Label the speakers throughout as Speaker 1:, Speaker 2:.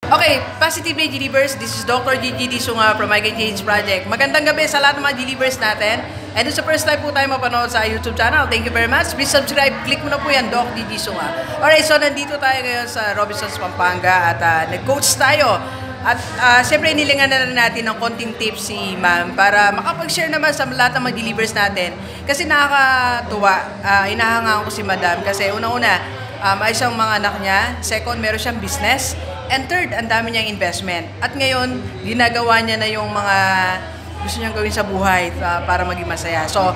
Speaker 1: Okay, Positive Day Delivers. This is Dr. Gigi Disunga from I Can Change Project. Magandang gabi sa lahat ng mga delivers natin. And sa first time po tayo mapanood sa YouTube channel, thank you very much. Please subscribe. Click mo na po yan, Doc Gigi Disunga. Alright, so nandito tayo ngayon sa Robinsons, Pampanga at nag-coach tayo. At siyempre inilingan na natin ng konting tips si ma'am para makapag-share naman sa lahat ng mga delivers natin. Kasi nakakatuwa, inahangaan ko si madam kasi unang-una, ay siyang mga anak niya. Second, meron siyang business. And third, ang dami niyang investment. At ngayon, ginagawa niya na yung mga gusto niyang gawin sa buhay para maging masaya. So,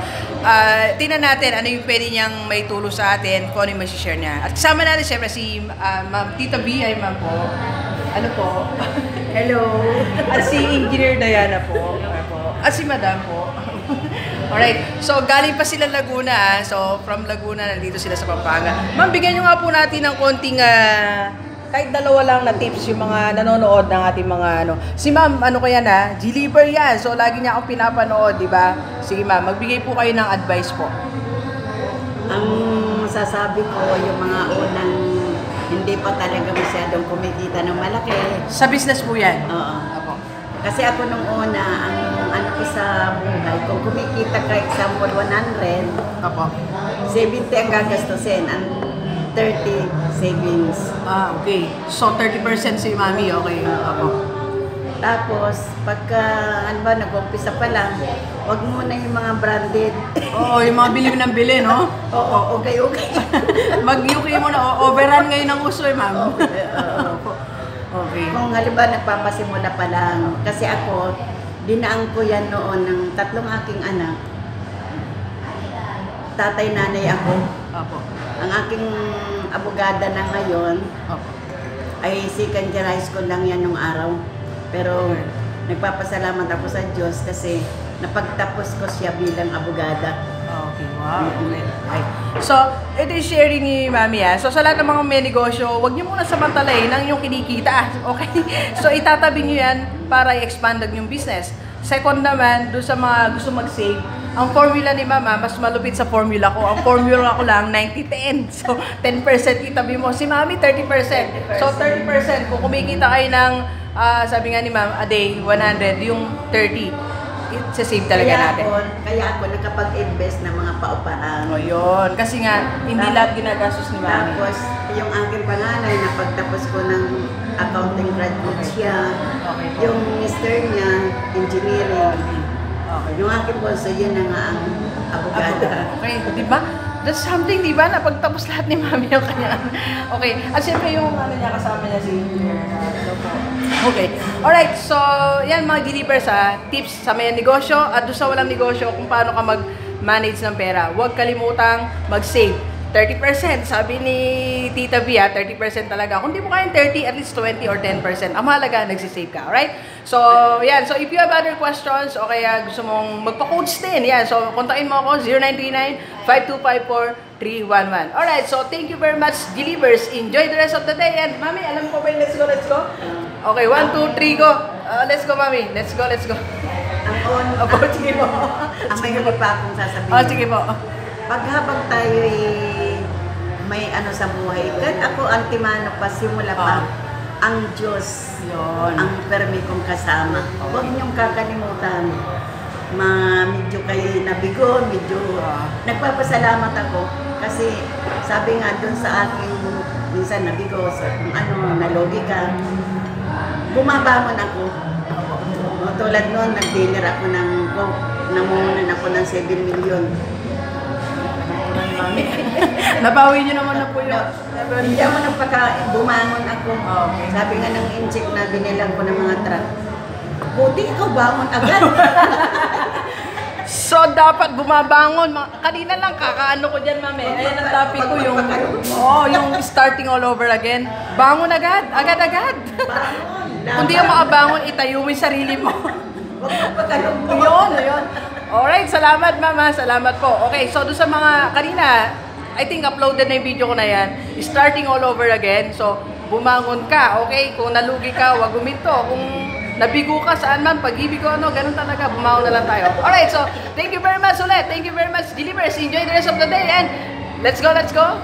Speaker 1: tingnan natin ano yung pwede niyang may tulong sa atin, kung ano yung share niya. At kasama natin siyempre si Ma'am Tita B. Ay, ma'am po. Ano po?
Speaker 2: Hello.
Speaker 1: At si Engineer Diana po. At si Madam po. Alright, so galing pa sila Laguna. So, from Laguna, nandito sila sa Pampanga. Ma'am, bigyan niyo nga po natin ng konting kahit dalawa lang na tips yung mga nanonood ng ating mga ano. Si ma'am, ano kaya na? Deliver yan. So, lagi niya akong pinapanood, di ba? Sige ma'am, magbigay po kayo ng advice po.
Speaker 2: Ang sasabi ko, yung mga unang hindi pa talaga masyadong kumikita ng malaki.
Speaker 1: Sa business po yan?
Speaker 2: Oo.
Speaker 1: Apo.
Speaker 2: Kasi ako nung una, ang ano ko sa buhay, kung kumikita ka example 100,
Speaker 1: Apo.
Speaker 2: 70 ang gagastusin, ang 30 savings.
Speaker 1: Okay. So, 30% si mami, okay. Apo.
Speaker 2: Tapos, pagka, ano ba, nag-umpisa pa lang, wag muna yung mga branded.
Speaker 1: Oo, yung mga bili ng bili, no?
Speaker 2: Oo, okay.
Speaker 1: Mag-UK mo na, overrun ngayon ng uso ma'am. Okay.
Speaker 2: Kung halimbawa nagpapasimula pa lang, kasi ako, dinaan ko yan noon ng tatlong aking anak. Tatay, nanay ako.
Speaker 1: Apo.
Speaker 2: Ang aking abogada na ngayon,
Speaker 1: Apo.
Speaker 2: ay second year high school lang yan nung araw. Pero nagpapasalamat ako sa Diyos kasi napagtapos ko siya bilang abogada.
Speaker 1: Okay, wow. Okay. So, ito yung sharing ni Mami. So, sa lahat ng mga may negosyo, huwag niyo muna samantalayin ang inyong kinikita. Okay? So, itatabi niyo yan para i-expand ang inyong business. Second naman, doon sa mga gusto mag-save, ang formula ni Mama, mas malupit sa formula ko. Ang formula ko lang, 90-10. So, 10% itabi mo. Si Mami, 30%. So, 30%. Kung kumikita kayo ng, sabi nga ni Ma'am, a day, 100, yung 30. It's-save talaga natin.
Speaker 2: Kaya ako nakapag-invest ng mga paupahan.
Speaker 1: O yun. Kasi nga, hindi lahat ginagastos ni Mami.
Speaker 2: Tapos, yung aking panganay, napagtapos ko ng accounting graduate siya.
Speaker 1: Okay.
Speaker 2: Yung mister niya, engineering.
Speaker 1: Okay.
Speaker 2: Yung aking boss, yun na nga ang abogada.
Speaker 1: Okay, di ba? That's something, di ba? Napagtapos lahat ni Mami yung kanya. Okay. At siyempre yung ano niya, kasama niya si Okay. Alright, so yan mga delivers tips sa may negosyo at doon sa walang negosyo kung paano ka mag-manage ng pera. Huwag kalimutang mag-save. 30%, sabi ni Tita B, 30% talaga. Kung di mo kayang 30, at least 20 or 10%. Ang mahalaga, nagsisave ka, alright? So, yan. So, if you have other questions o kaya gusto mong magpa-coach din, yan. So, kontakin mo ako, 0939-5254-311. Alright, so thank you very much, delivers. Enjoy the rest of the day. And, Mami, alam mo ba yung let's go? Okay, 1, 2, 3, go. Let's go, Mami. Let's go. Sige po.
Speaker 2: May huli pa akong sasabihin.
Speaker 1: Oh, sige po.
Speaker 2: Pag habang tayo may ano sa buhay, kahit ako antimano pa, simula pa, ang Diyos,
Speaker 1: Yun.
Speaker 2: ang permi kong kasama. Huwag niyong kakalimutan. Medyo kayo nabigo, medyo nagpapasalamat ako. Kasi sabi nga dun sa aking, minsan nabigo, kung ano, nalogi ka, bumabangon ako. Tulad noon, nag-dealer ako ng coke, namunan ako ng 7 million.
Speaker 1: Nabawi niyo naman na po yun.
Speaker 2: Hindi ako bumangon ako.
Speaker 1: Okay.
Speaker 2: Sabi nga ng incheck na binilang ko ng mga truck. Buti ikaw bangon agad.
Speaker 1: So, dapat bumabangon. Kanina lang, kakaano ko dyan, Mami. Ayan ang topic ko, yung starting all over again. Bangon agad. Agad-agad. Kung di ka makabangon, itayo mo yung sarili mo.
Speaker 2: Huwag mo pagkalog mo.
Speaker 1: Yun. Alright, salamat Mama, salamat po. Okay, so doon sa mga kanina, I think uploaded na yung video ko na yan, starting all over again. So, bumangon ka, okay? Kung nalugi ka, wag guminto. Kung nabigo ka saan man, pag-ibig ko, ganun talaga, bumangon na lang tayo. Alright, so, thank you very much ulit. Thank you very much, delivers. Enjoy the rest of the day and let's go, let's go.